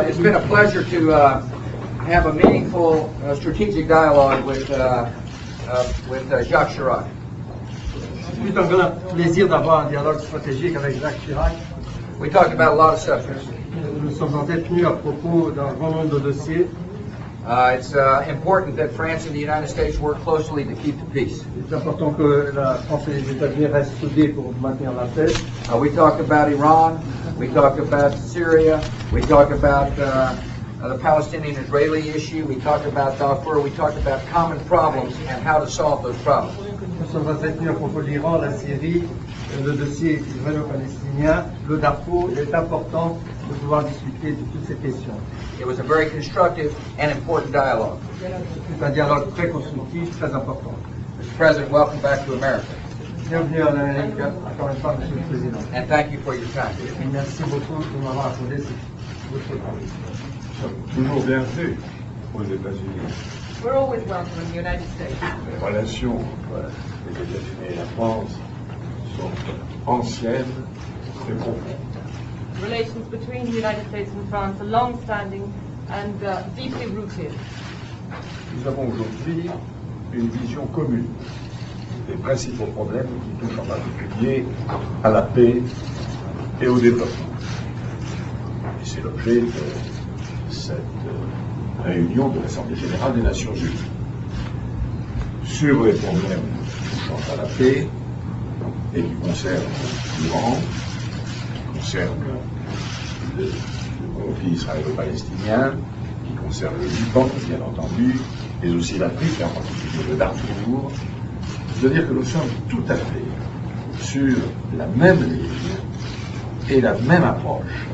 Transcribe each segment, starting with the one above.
It's been a pleasure to have a meaningful strategic dialogue with Jacques Chirac. C'est un grand plaisir d'avoir un dialogue stratégique avec Jacques Chirac. We talked about a lot of subjects. Nous sommes entretenus à propos d'un grand nombre de dossiers. It's important that France and the United States work closely to keep the peace. C'est important que la France et les États-Unis restent soudés pour maintenir la paix. We talked about Iran, we talked about Syria, we talked about the Palestinian-Israeli issue, we talked about Darfur, we talked about common problems and how to solve those problems. Nous sommes entretenus à propos de l'Iran, la Syrie, le dossier israélo-palestinien, le Darfour. Il est important de pouvoir discuter de toutes ces questions. It was a very constructive and important dialogue. C'est un dialogue très constructif, très important. Mr. President, welcome back to America. Bienvenue en Amérique, encore une fois, Monsieur le Président. And thank you for your time. Et merci beaucoup de m'avoir accordé votre temps. Toujours bienvenue aux États-Unis. We're always welcome in the United States. Les relations entre les États-Unis et la France sont anciennes et profondes. Relations between the United States and France are long-standing and deeply rooted. Nous avons aujourd'hui une vision commune des principaux problèmes qui touchent en particulier à la paix et au développement. Et c'est l'objet de cette réunion de l'Assemblée générale des Nations unies. Sur les problèmes touchant à la paix et qui concernent l'Iran, qui concernent le conflit israélo-palestinien, qui concerne le Liban, bien entendu, mais aussi l'Afrique, en particulier le Darfour. Je veux dire que nous sommes tout à fait sur la même ligne et la même approche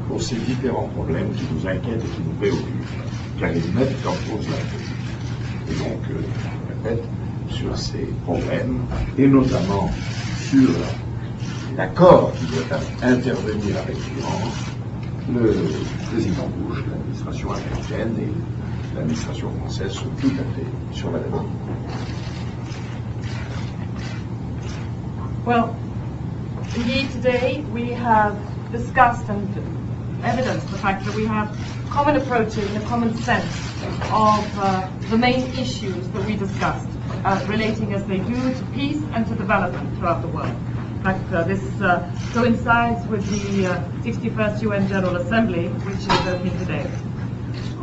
pour ces différents problèmes qui nous inquiètent et qui nous préoccupent, car ils mettent en cause la paix. Et donc, je répète, sur ces problèmes, et notamment sur l'accord qui doit intervenir avec l'Iran, le président Bush, l'administration américaine et l'administration française sont tout à fait sur la même ligne. Well, indeed today we have discussed and evidenced the fact that we have common approaches and a common sense of the main issues that we discussed, relating as they do to peace and to development throughout the world. In fact, this coincides with the 61st UN General Assembly, which is opening today.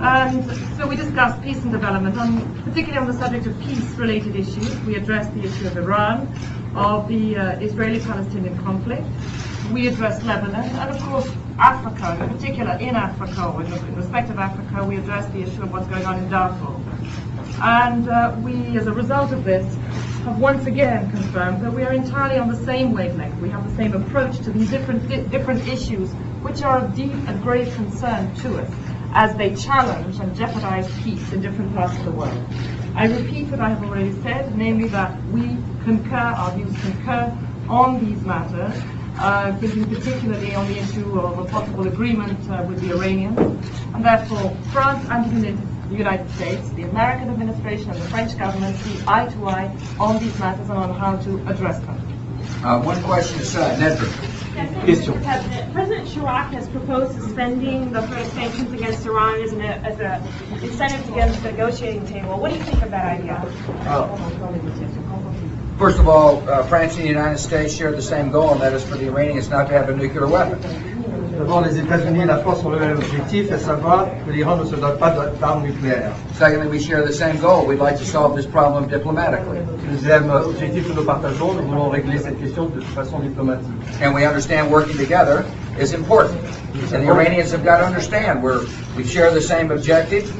And so we discussed peace and development, particularly on the subject of peace-related issues. We addressed the issue of Iran, of the Israeli-Palestinian conflict. We addressed Lebanon, and of course Africa, in particular in Africa, or in respect of Africa, we addressed the issue of what's going on in Darfur. And we, as a result of this, have once again confirmed that we are entirely on the same wavelength. We have the same approach to these different issues, which are of deep and grave concern to us, as they challenge and jeopardize peace in different parts of the world. I repeat what I have already said, namely that we concur, our views concur on these matters, thinking particularly on the issue of a possible agreement with the Iranians, and therefore France and the United States, the American administration and the French government see eye to eye on these matters and on how to address them. One question, Nedra. Mr. President, President Chirac has proposed suspending the sanctions against Iran as an incentive to get to the negotiating table. What do you think of that idea? First of all, France and the United States share the same goal, and that is for the Iranians not to have a nuclear weapon. D'abord, les États-Unis et la France ont le même objectif, à savoir que l'Iran ne se dote pas d'armes nucléaires. Secondly, we share the same goal. We'd like to solve this problem diplomatically. Deuxième objectif que nous partageons, nous voulons régler cette question de façon diplomatique. And we understand working together is important. And the Iranians have got to understand we share the same objective,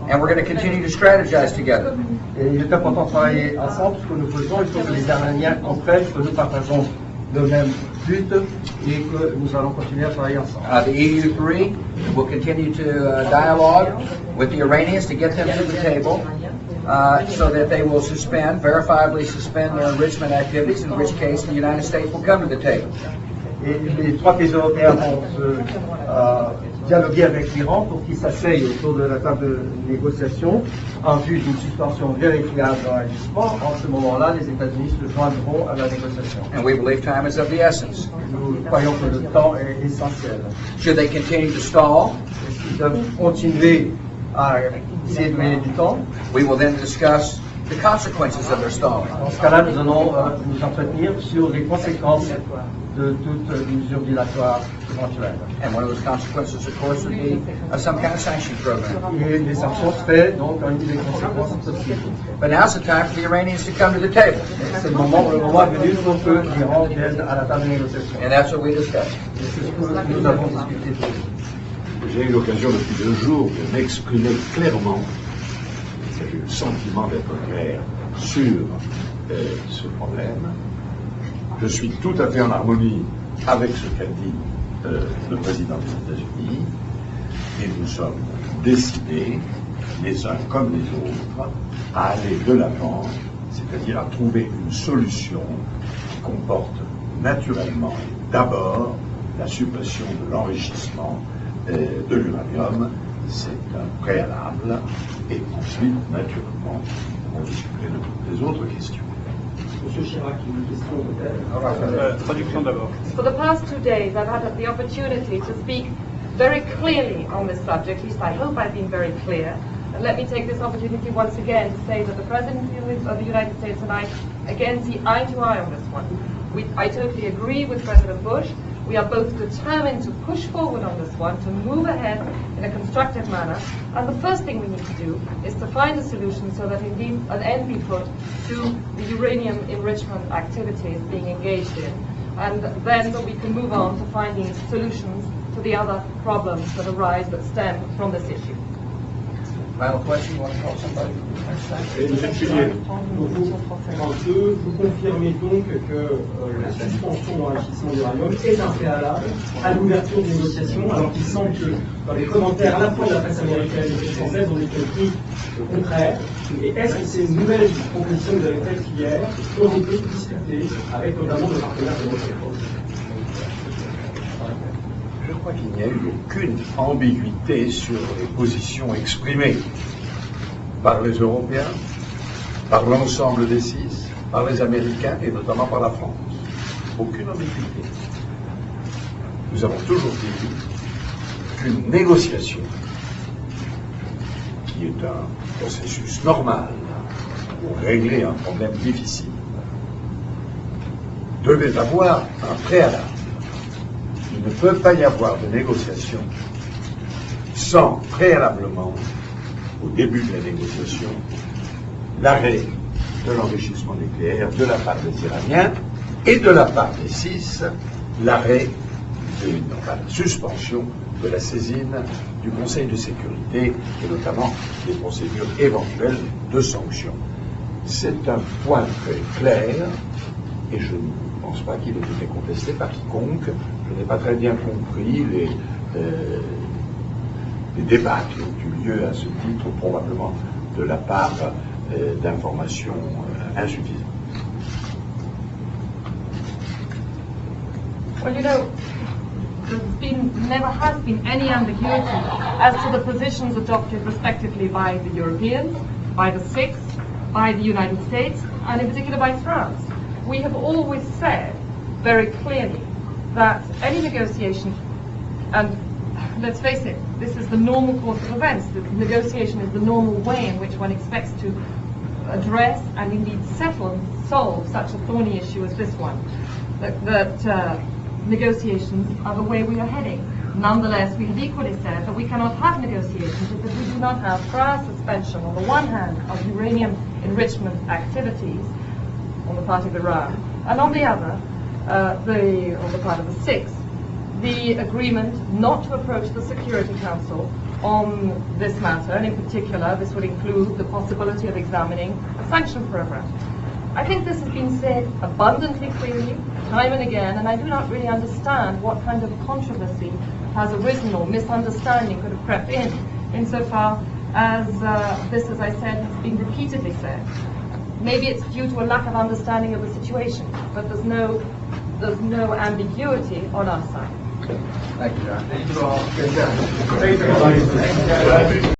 and we're going to continue to strategize together. Et il est important de travailler ensemble. Ce que nous faisons, il faut que les Iraniens comprennent que nous partageons le même but et que nous allons continuer à travailler ensemble. The EU3 will continue to dialogue with the Iranians to get them to the table so that they will verifiably suspend their enrichment activities, in which case the United States will come to the table. Et les trois pays européens vont dialoguer avec l'Iran pour qu'ils s'asseyent autour de la table de négociation en vue d'une suspension vérifiable dans l'agissement. En ce moment-là, les États-Unis se joindront à la négociation. And we believe time is of the essence. Nous croyons que le temps est essentiel. Should they continue to stall, Ils doivent continuer à essayer de gagner du temps. we will then discuss the consequences of their stalling. Dans ce cas-là, nous allons nous entretenir sur les conséquences de toute mesure dilatoire éventuelle. And one of those consequences, of course, would be some kind of sanction program. Et les sanctions seraient donc une des conséquences possibles. But now's the time for the Iranians to come to the table. C'est le moment est venu pour que l'Iran vienne à la table de négociation. And that's what we discussed. Et c'est ce que nous avons discuté. J'ai eu l'occasion depuis 2 jours de m'exprimer clairement, j'ai eu le sentiment d'être clair sur ce problème. Je suis tout à fait en harmonie avec ce qu'a dit le président des États-Unis et nous sommes décidés, les uns comme les autres, à aller de l'avant, c'est-à-dire à trouver une solution qui comporte naturellement d'abord la suppression de l'enrichissement de l'uranium, c'est un préalable, et ensuite, naturellement, on discuterait de toutes les autres questions. Monsieur Chirac, une question peut-être. Traduction d'abord. For the past 2 days, I've had the opportunity to speak very clearly on this subject. At least I hope I've been very clear. And let me take this opportunity once again to say that the President of the United States and I again see eye to eye on this one. I totally agree with President Bush. We are both determined to push forward on this one, to move ahead in a constructive manner. And the first thing we need to do is to find a solution so that indeed an end be put to the uranium enrichment activities being engaged in. And then we can move on to finding solutions to the other problems that arise that stem from this issue. Final question, you want to call somebody? Vous confirmez donc que la suspension d'enrichissement d'uranium est un préalable à l'ouverture des négociations, alors qu'il semble que dans les commentaires à la fois de la presse américaine et de la presse française, on est compris le contraire. Et est-ce que ces nouvelles propositions que vous avez faites hier ont été discutées avec notamment le partenaire de votre époque? Je crois qu'il n'y a eu aucune ambiguïté sur les positions exprimées par les Européens, par l'ensemble des 6, par les Américains et notamment par la France. Aucune ambiguïté. Nous avons toujours dit qu'une négociation, qui est un processus normal pour régler un problème difficile, devait avoir un préalable. Il ne peut pas y avoir de négociation sans préalablement, au début de la négociation, l'arrêt de l'enrichissement nucléaire de la part des Iraniens et de la part des 6, l'arrêt la suspension de la saisine du Conseil de sécurité et notamment des procédures éventuelles de sanctions. C'est un point très clair et je ne pense pas qu'il ait été contesté par quiconque. Je n'ai pas très bien compris les débats qui ont eu lieu à ce titre, probablement de la part d'informations insuffisantes. Well, you know, never has been any ambiguity as to the positions adopted respectively by the Europeans, by the Six, by the United States, and in particular by France. We have always said very clearly that any negotiation, and let's face it, this is the normal course of events. The negotiation is the normal way in which one expects to address and indeed settle and solve such a thorny issue as this one. That negotiations are the way we are heading. Nonetheless, we have equally said that we cannot have negotiations if we do not have prior suspension, on the one hand, of uranium enrichment activities on the part of Iran, and on the other, on the part of the Six, the agreement not to approach the Security Council on this matter, and in particular, this would include the possibility of examining a sanction program. I think this has been said abundantly clearly, time and again, and I do not really understand what kind of controversy has arisen or misunderstanding could have crept in, insofar as this, as I said, has been repeatedly said. Maybe it's due to a lack of understanding of the situation, but there's no there's no ambiguity on our side. Thank you, John. Thank you all. Good job.